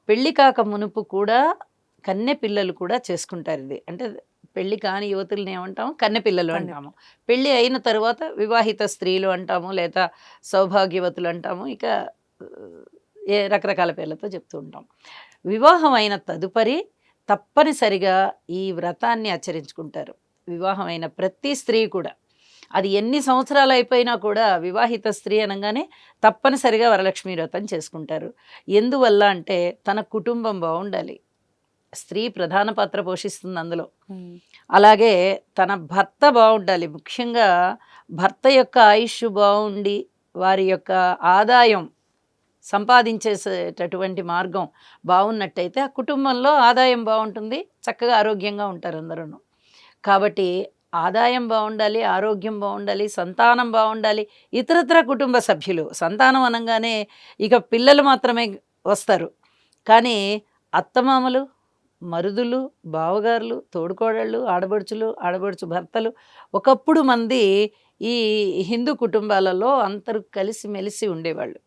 పెళ్లి కాక మునుపు కూడా కన్నె పిల్లలు కూడా చేసుకుంటారు. ఇది అంటే పెళ్లి కాని యువతుల్ని ఏమంటాము, కన్నె పిల్లలు అంటాము. పెళ్లి అయిన తర్వాత వివాహిత స్త్రీలు అంటాము, లేదా సౌభాగ్యవతులు అంటాము. ఇక రకరకాల పేర్లతో చెప్తూ ఉంటాం. వివాహం అయిన తదుపరి తప్పనిసరిగా ఈ వ్రతాన్ని ఆచరించుకుంటారు. వివాహం అయిన ప్రతి స్త్రీ కూడా, అది ఎన్ని సంవత్సరాలు అయిపోయినా కూడా వివాహిత స్త్రీ అనగానే తప్పనిసరిగా వరలక్ష్మి వ్రతం చేసుకుంటారు. ఎందువల్ల అంటే తన కుటుంబం బాగుండాలి. స్త్రీ ప్రధాన పాత్ర పోషిస్తుంది అందులో. అలాగే తన భర్త బాగుండాలి. ముఖ్యంగా భర్త యొక్క ఆయుష్ బాగుండి వారి యొక్క ఆదాయం సంపాదించేసేటటువంటి మార్గం బాగున్నట్టయితే ఆ కుటుంబంలో ఆదాయం బాగుంటుంది, చక్కగా ఆరోగ్యంగా ఉంటారు అందరూ. కాబట్టి ఆదాయం బాగుండాలి, ఆరోగ్యం బాగుండాలి, సంతానం బాగుండాలి, ఇతరత్ర కుటుంబ సభ్యులు. సంతానం అనగానే ఇక పిల్లలు మాత్రమే వస్తారు, కానీ అత్తమామలు, మరుదులు, బావగారులు, తోడుకోడళ్ళు, ఆడబడుచు భర్తలు, ఒకప్పుడు మంది ఈ హిందూ కుటుంబాలలో అందరూ కలిసిమెలిసి ఉండేవాళ్ళు.